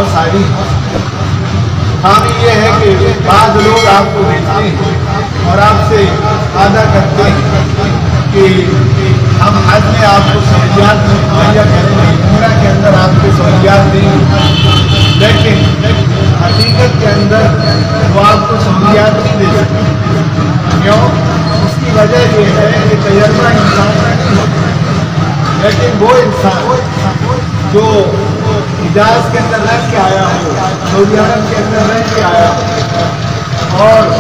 بہت ساری خامی یہ ہے کہ بعض لوگ آپ کو دیکھتے ہیں اور آپ سے وعدہ کرتے ہیں کہ ہم حج میں آپ کو سہولیات مہیا کریں گے، عمرہ کے اندر آپ کو سہولیات دیں گے، لیکن حقیقت کے اندر وہ آپ کو سہولیات نہیں دے سکتے۔ کیوں؟ اس کی وجہ یہ ہے کہ تجربہ انسان کا نہیں ہوتا، لیکن وہ انسان جو حجاز کے اندر رہ کے آیا ہو، سعودی عرب کے اندر رہ کے آیا ہو اور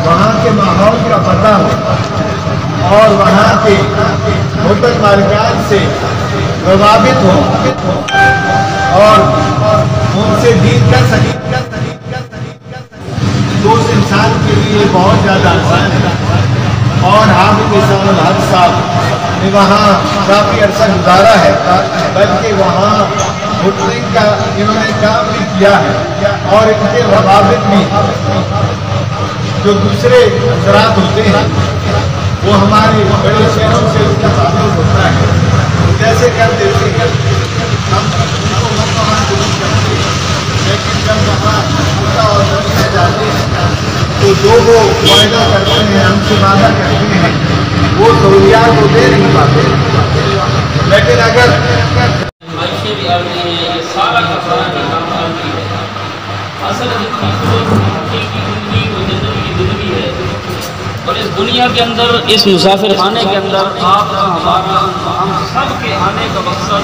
وہاں کے ماحول کا پتہ ہو اور وہاں کے ہوٹل مالکان سے روابط ہو اور ان سے دین کر سکے تو اس انسان کے لیے بہت زیادہ آسان ہے۔ اور حافظ احسان الحق صاحب نے وہاں کافی عرصہ گزارا ہے، بلکہ وہاں ہوٹلنگ کا انہوں نے کام بھی کیا ہے اور ان کے روابط بھی جو دوسرے اثرات ہوتے ہیں وہ ہمارے بڑے شہروں سے اس کا تعلق ہوتا ہے، جیسے کر دیتے ہیں ہم وہاں ضرور کرتے ہیں، لیکن جب وہاں ہوتا اور میں جاتے ہیں تو جو وہ معاہدہ کرتے ہیں، ہم سے وعدہ کرتے ہیں، وہ سہولیات وہ دے نہیں پاتے۔ لیکن اگر معاشی بھی عرضی ہے، یہ سارا کا سارا نظام عرضی ہے۔ اصل حقیقی زندگی وہ جنت کی زندگی ہے، اور اس دنیا کے اندر، اس مسافر خانے کے اندر آپ کا، ہمارا، ہم سب کے آنے کا مقصد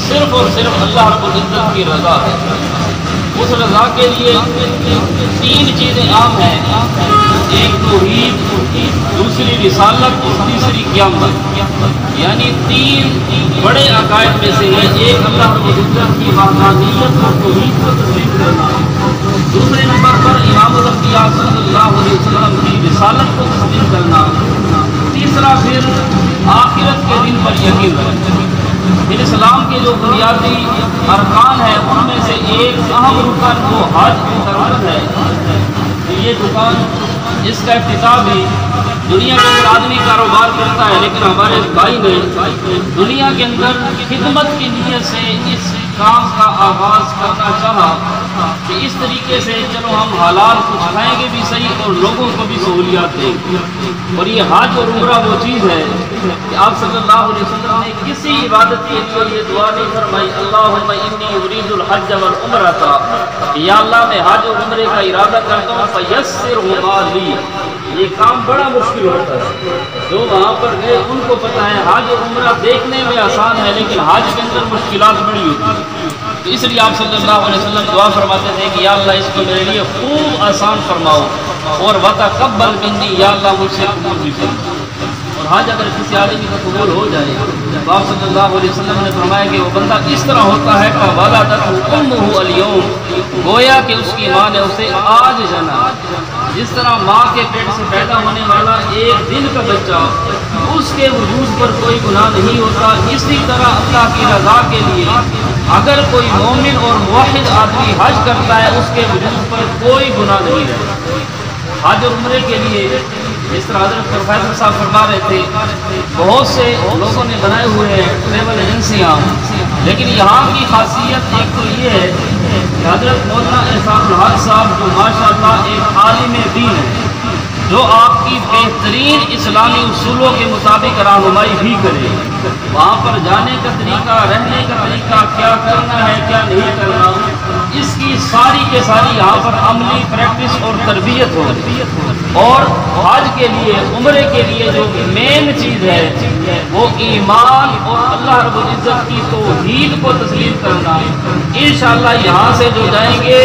صرف اور صرف اللہ رب العزت کی رضا ہے۔ اس رضا کے لیے تین چیزیں عام ہیں، ایک توحید، دوسری رسالت اور تیسری قیامت، یعنی تین بڑے عقائد میں سے ہے۔ ایک اللہ رب العزت کی وحدانیت اور توحید کو تسلیم کرنا، دوسرے نمبر پر امام الانبیاء صلی اللہ علیہ وسلم کی رسالت کو تسلیم کرنا، تیسرا پھر آخرت کے دن پر یقین رکھنا۔ پھر اسلام کے جو بنیادی ارکان ہیں ان میں سے ایک اہم رکن وہ حج فرض ہے۔ یہ دکان، اس کا افتتاح بھی دنیا کے اندر آدمی کاروبار کرتا ہے، لیکن ہمارے بھائی نے دنیا کے اندر خدمت کی نیت سے اس کام کا آغاز کرنا چاہا کہ اس طریقے سے چلو ہم حلال کچھ کھائیں گے بھی صحیح اور لوگوں کو بھی سہولیات دیں گے۔ اور یہ حج اور عمرہ وہ چیز ہے کہ آپ صلی اللہ علیہ وسلم نے کسی عبادت کے لیے یہ دعا نہیں فرمائی اللہم انی ارید الحج والعمرہ، یا اللہ میں حج اور عمرے کا ارادہ کرتا ہوں فیسرہما لی۔ یہ کام بڑا مشکل ہوتا ہے، جو وہاں پر گئے ان کو پتہ ہے حج اور عمرہ دیکھنے میں آسان ہے لیکن حج کے اندر مشکلات بڑی ہوتی ہیں۔ تو اس لیے آپ صلی اللہ علیہ وسلم دعا فرماتے تھے کہ یا اللہ اس کو میرے لیے خوب آسان فرماؤ، اور وتقبل منی، یا اللہ مجھ سے قبول بھی فرماؤ۔ اور حج اگر کسی آدمی کا قبول ہو جائے تو آپ صلی اللہ علیہ وسلم نے فرمایا کہ وہ بندہ اس طرح ہوتا ہے کہ ولدتہ امہ الیوم، گویا کہ اس کی ماں نے اسے آج جنا۔ جس طرح ماں کے پیٹ سے پیدا ہونے والا ایک دن کا بچہ، اس کے وجود پر کوئی گناہ نہیں ہوتا، اسی طرح اللہ کی رضا کے لیے اگر کوئی مومن اور موحد آدمی حج کرتا ہے اس کے وجود پر کوئی گناہ نہیں رہتا۔ حج اور عمرے کے لیے جس طرح حضرت پروفیسر صاحب فرما رہے تھے، بہت سے لوگوں نے بنائے ہوئے ہیں ٹریول ایجنسیاں، لیکن یہاں کی خاصیت ایک تو یہ ہے کہ حضرت مولانا احسان الحق صاحب جو ماشاءاللہ ایک عالم دین ہے، جو آپ کی بہترین اسلامی اصولوں کے مطابق رہنمائی بھی کرے، وہاں پر جانے کا طریقہ، رہنے کا طریقہ، کیا کرنا ہے کیا نہیں کرنا، اس کی ساری کے ساری یہاں پر عملی پریکٹس اور تربیت ہوتی ہے۔ اور حج کے لیے، عمرے کے لیے جو مین چیز ہے وہ ایمان اور اللہ رب العزت کی توحید کو تسلیم کرنا۔ انشاءاللہ یہاں سے جو جائیں گے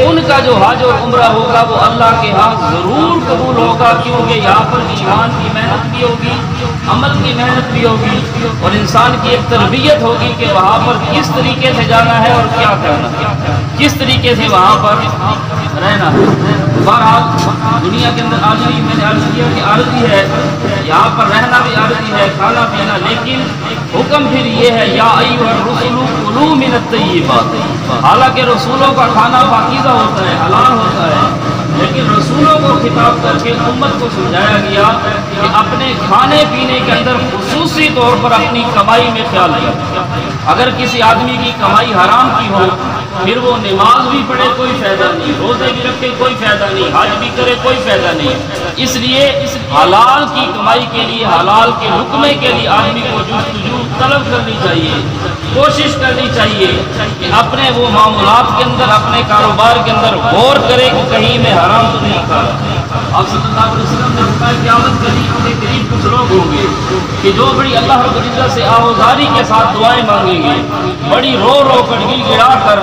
ان کا جو حج اور عمرہ ہوگا وہ اللہ کے ہاں ضرور قبول ہوگا، کیونکہ یہاں پر ایمان کی محنت بھی ہوگی، عمل کی محنت بھی ہوگی، اور انسان کی ایک تربیت ہوگی کہ وہاں پر کس طریقے سے جانا ہے اور کیا کرنا ہے، کس طریقے سے وہاں پر رہنا ہے۔ بہرحال دنیا کے اندر عارضی، میں نے عرض کیا کہ عارضی ہے، یہاں پر رہنا بھی عارضی ہے، کھانا پینا، لیکن حکم پھر یہ ہے یا ایھا الرسل کلوا من الطیبات۔ حالانکہ رسولوں کا کھانا پاکیزہ ہوتا ہے، حلال ہوتا ہے، لیکن رسولوں کو خطاب کر کے امت کو سمجھایا گیا کہ اپنے کھانے پینے کے اندر خصوصی طور پر اپنی کمائی میں خیال رکھیں۔ اگر کسی آدمی کی کمائی حرام کی ہو پھر وہ نماز بھی پڑھے کوئی فائدہ نہیں، روزے بھی رکھے کوئی فائدہ نہیں، حج بھی کرے کوئی فائدہ نہیں۔ اس لیے حلال کی کمائی کے لیے، حلال کے لقمے کے لیے آدمی کو جستجو طلب کرنی چاہیے، کوشش کرنی چاہیے کہ اپنے وہ معاملات کے اندر، اپنے کاروبار کے اندر غور کرے کہ کہیں میں حرام تو نہیں کھا رہا۔ آپ صلی اللہ علیہ وسلم نے فرمایا قیامت کے قریب کچھ لوگ ہوں گے کہ جو بڑی اللہ رب العزت سے آہوزاری کے ساتھ دعائیں مانگیں گے، بڑی رو رو کر گڑ گڑا کر،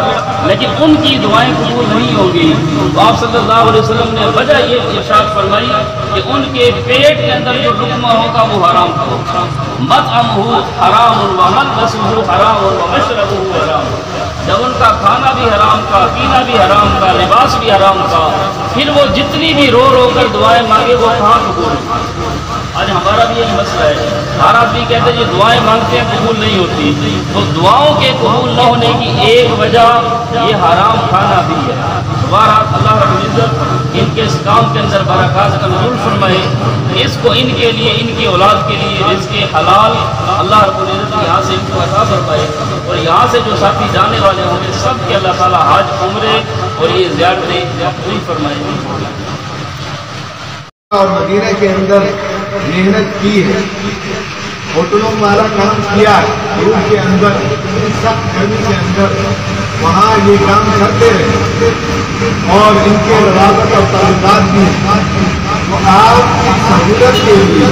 لیکن ان کی دعائیں قبول نہیں ہوں گی۔ تو آپ صلی اللہ علیہ وسلم نے وجہ یہ ارشاد فرمائی کہ ان کے پیٹ کے اندر جو لقمہ ہوگا وہ حرام ہوگا، مطعمہ حرام وملبسہ حرام ومشربہ حرام۔ جب ان کا کھانا بھی حرام کا، پینا بھی حرام کا، لباس بھی حرام کا، پھر وہ جتنی بھی رو رو کر دعائیں مانگے وہ کہاں قبول؟ آج ہمارا بھی یہی مسئلہ ہے، ہر آدمی کہتے ہیں یہ دعائیں مانگتے ہیں قبول نہیں ہوتی۔ تو دعاؤں کے قبول نہ ہونے کی ایک وجہ یہ حرام کھانا بھی ہے۔ بہرحال اللہ رب العزت ان کے اس کام کے اندر برکات کا نزول فرمائے، اس کو ان کے لیے، ان کی اولاد کے لیے رزق حلال اللہ رب العزت یہاں سے ان کو عطا فرمائے، اور یہاں سے جو ساتھی جانے والے ہوں گے سب کے اللہ تعالیٰ حج عمرے اور یہ زیارتیں پوری فرمائے۔ اور مدینہ کے اندر محنت کی ہے، ہوٹلوں والا کام کیا ہے، دھوپ کے اندر، سخت گرمی کے اندر وہاں یہ کام کرتے رہے، اور ان کے روابط اور تعلقات بھی ہیں۔ تو آپ کی سہولت کے لیے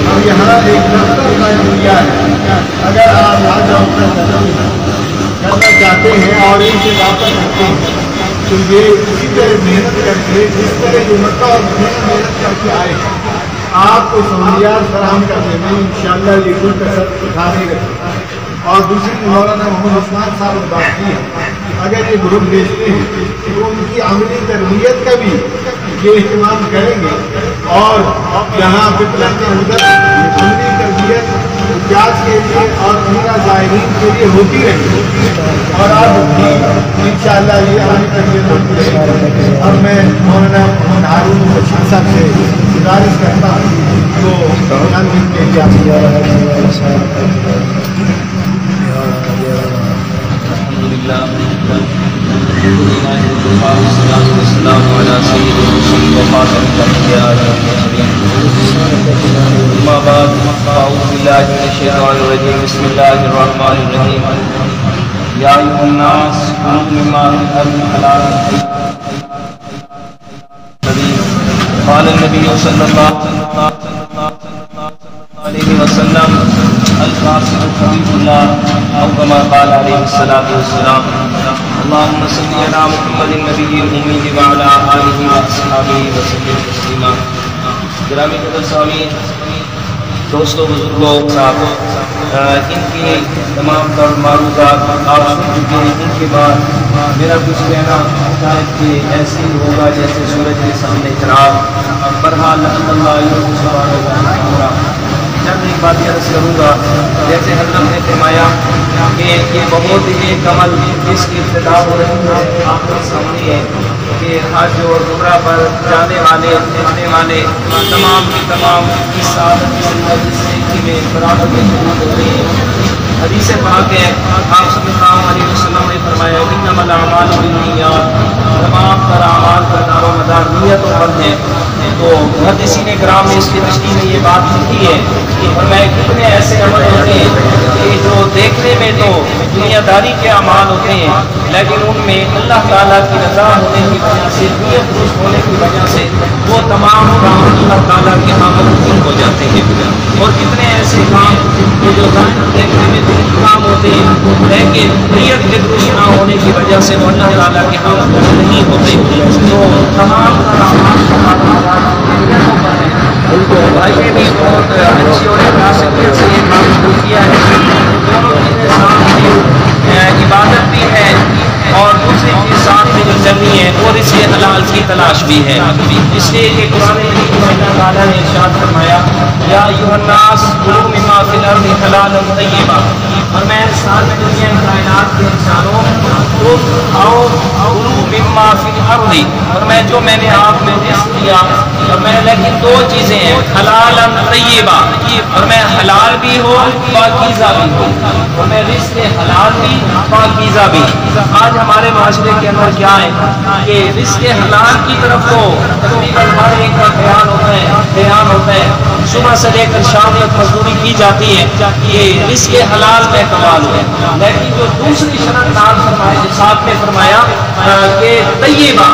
ہم یہاں ایک دفتر قائم کیا ہے، اگر آپ آج اپنا کرنا چاہتے ہیں اور ان سے رابطہ کرتے ہیں تو یہ اسی طرح محنت کر کے، جس طرح جو مکہ اور مدینہ محنت کر کے آئے آپ کو سہولیات فراہم کرنے میں انشاءاللہ یہ کوئی کسر اٹھانے گا۔ اور دوسری مولانا محمد عثمان صاحب نے بات کی ہے، اگر یہ گروپ بھیجتے ہیں تو ان کی عملی تربیت کا بھی یہ اہتمام کریں گے، اور یہاں فطرہ کے اندر عملی تربیت اجاز کے لیے اور عمرہ زائرین کے لیے ہوتی رہی، اور اب بھی انشاءاللہ یہ عملی تربیت ہوتی رہے۔ اب میں مولانا محمد ہارون رشید صاحب سے گزارش کرتا ہوں تو بیان کے لیے بسم اللہ الرحمن الرحیم۔ یا ایھا الناس کلوا مما فی الارض حلالا طیبا، قال النبی صلی اللہ علیہ وسلم القاسم حبیب اللہ او کما قال علیہ الصلوۃ والسلام۔ اللهم صل علی محمد النبی الامی وعلی آلہ واصحابہ وسلم تسلیما۔ گرامی قدر سامعین، دوستوں، بزرگوں، ان کی تمام تر معروضات آپ سن چکے ہیں۔ ان کے بعد میرا کچھ کہنا شاید کہ ایسے ہی ہوگا جیسے سورج کے سامنے چراغ۔ بہرحال اللہ سبحانہ و تعالیٰ چند ایک بات عرض کروں گا۔ جیسے حضرت نے فرمایا کہ یہ بہت ہی کمل اس کی ابتدا ہو رہی ہے، آپ کے سامنے ہے کہ حج اور عمرہ پر جانے والے، آنے والے تمام کی تمام اس سعادت میں برابر میں شروع ہو رہی ہے۔ حدیث پاک ہے، آپ صلی اللہ علیہ وسلم نے فرمایا انما الاعمال بالنیات، تمام تر اعمال کا دار و مدار نیتوں پر ہے۔ تو محدثین کرام نے اس کی تشریح میں یہ بات لکھی ہے اور میں کتنے ایسے عمل ہوتے ہیں کہ جو دیکھنے میں تو دنیا داری کے اعمال ہوتے ہیں، لیکن ان میں اللہ تعالیٰ کی رضا ہونے کی وجہ سے، نیت درست ہونے کی وجہ سے وہ تمام کام اللہ تعالیٰ کے ہاں مقبول ہو جاتے ہیں۔ اور کتنے ایسے کام جو ظاہر دیکھنے میں کام ہوتے ہیں لیکن نیت کے درست نہ ہونے کی وجہ سے وہ اللہ تعالیٰ کے ہاں مقبول نہیں ہوتے۔ تو تمام بھائی نے بھی بہت اچھی اور مناسبیت سے یہ کام شروع کیا ہے۔ دونوں چیزیں ساتھ میں عبادت بھی ہے اور دوسری چیز ساتھ میں جو چلنی ہے وہ رزق حلال کی تلاش بھی ہے۔ اس لیے کہ قرآن مجید میں اللہ تعالیٰ نے ارشاد فرمایا یا ایھا الناس کلوا مما فی الارض حلالا طیبا، اور میں سارے دنیا کائنات کے انسانوں کو کھاؤ مما فی الارض، اور میں جو میں نے آپ میں رزق دیا، اور میں لیکن دو چیزیں ہیں، حلالا طیبا، اور میں حلال بھی ہوں پاکیزہ بھی ہوں، اور میں رزق حلال بھی پاکیزہ بھی۔ آج ہمارے معاشرے کے اندر کیا ہے کہ رزق حلال کی طرف تو تقریباً ہر ایک کا خیال ہوتا ہے، صبح سے لے کر شام تک مزدوری کی جاتی ہے کہ رزق حلال میں کمال ہو، لیکن جو دوسری شرط نال ساتھ میں فرمایا کہ طیبہ،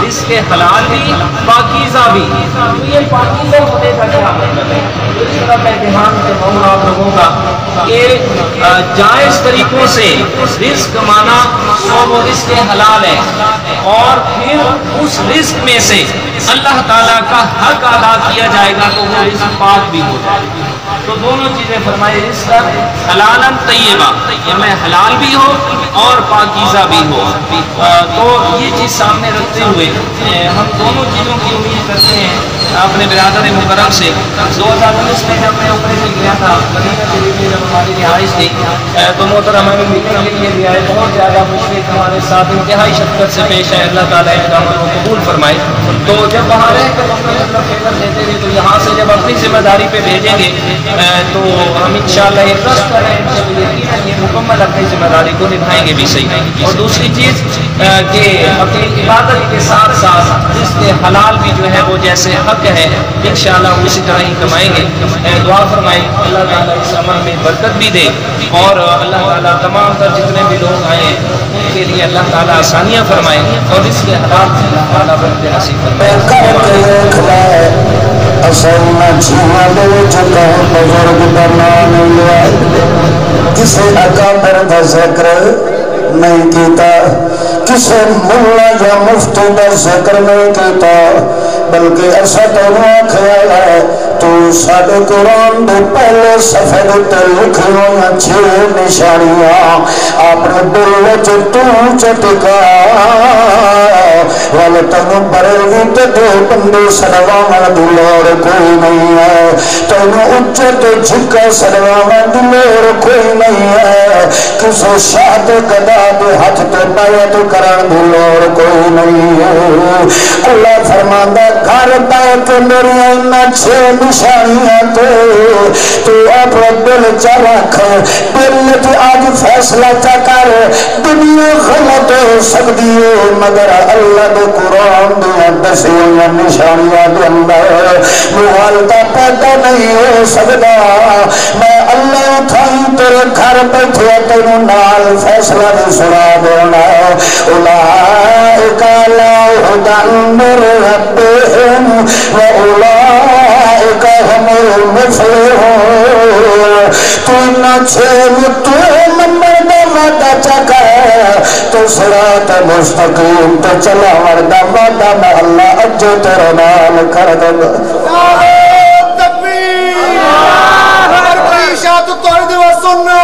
رزق حلال بھی پاکیزہ بھی، تو یہ پاکیزہ ہونے کا کیا مطلب ہے؟ اس طرح میں دھیان کرواؤں آپ لوگوں کا کہ جائز طریقوں سے رزق کمانا وہ رزق حلال ہے، اور پھر اس رزق میں سے اللہ تعالیٰ کا حق ادا کیا جائے گا تو وہ رزق پاک بھی ہو جائے گا۔ تو دونوں چیزیں فرمائے، رزق حلالا طیبہ، میں حلال بھی ہو اور پاکیزہ بھی ہو۔ تو یہ چیز سامنے رکھتے ہوئے ہم دونوں چیزوں کی امید کرتے ہیں اپنے برادر مکرم سے۔ 2019 میں جب میں اوپر سے گیا تھا مدینہ شریف میں، جب ہماری رہائش تھی تو محترم ہمیں ملنے کے لیے بھی آئے، بہت زیادہ مشرق ہمارے ساتھ انتہائی شفقت سے پیش ہے، اللہ تعالیٰ اقدام کو قبول فرمائے۔ تو جب وہاں رہ کر فیور دیتے تھے تو یہاں سے جب اپنی ذمہ داری پہ بھیجیں گے تو ہم انشاءاللہ یہ ٹرسٹ کر رہے ہیں کہ مکمل اپنی ذمہ داری کو نبھائیں گے بھی صحیح۔ اور دوسری چیز کہ اپنی عبادت کے ساتھ ساتھ رزق حلال بھی جو ہے وہ جیسے حق ہے انشاءاللہ اسی طرح ہی کمائیں گے۔ دعا فرمائیں اللہ تعالیٰ اس عمل میں برکت بھی دے، اور اللہ تعالیٰ تمام تر جتنے بھی لوگ آئے ہیں ان کے لیے اللہ تعالیٰ آسانیاں فرمائیں، اور رزق حلال سے اللہ تعالیٰ برکت نصیب فرمائے۔ کسی اکابر کا ذکر نہیں کیتا، کسی ملا یا مفتی کا ذکر نہیں کیتا، بلکہ ایسا تو خیال ہے تو سارے قرآن دے پہلے صفحے تے لکھی ہوئی 6 نشانیاں اپنے دل وچ تو چٹکا والے تینوں بریلوی تے دو بندے سڑواون دی لوڑ کوئی نہیں ہے، تینوں اچے تے جھکا سڑواون دی لوڑ کوئی نہیں ہے، کسی شاہ تے گدا دے ہاتھ تے بیعت کرن دی لوڑ کوئی نہیں ہے۔ اللہ فرماندا گھر بیٹھ میری ان 6 نشانیاں تو اپنا دل چا رکھ، دل تے آج فیصلہ چا کر، دنیا غلط ہو سکتی ہے مگر اللہ دے قرآن دیا دسی ہوئی نشانیاں دے اندر مغالطہ پیدا نہیں ہو سکتا۔ میں اللہ اٹھائی تیرے گھر بیٹھے تینوں نال فیصلہ نہیں سنا دینا، اولئک علی ھدی من ربہم وَأُولَئِكَ هُمُ الْمُفْلِحُونَ۔ تو ان 6 نمبر دا وعدہ چکر تو صراط مستقیم تے چلا وردہ وعدہ میں اللہ اجو تیرے نال کر دے گا۔ تکبیر! اگر کوئی اشاعت توڑ دے وہ سننا،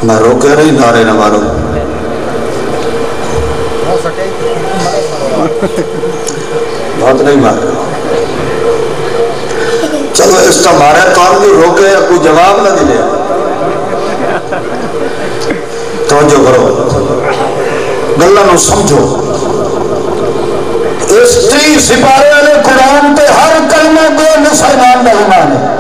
میں روکے رہی نعرے نہ مارو، بہت نہیں مار، چلو اس کا مارے کام نہیں روکے، کوئی جواب نہ دلے، توجہ کرو گلہ نو سمجھو۔ اس 30 سپارے والے قرآن تے ہر کلمہ دے مسلمان دا ایمان ہے،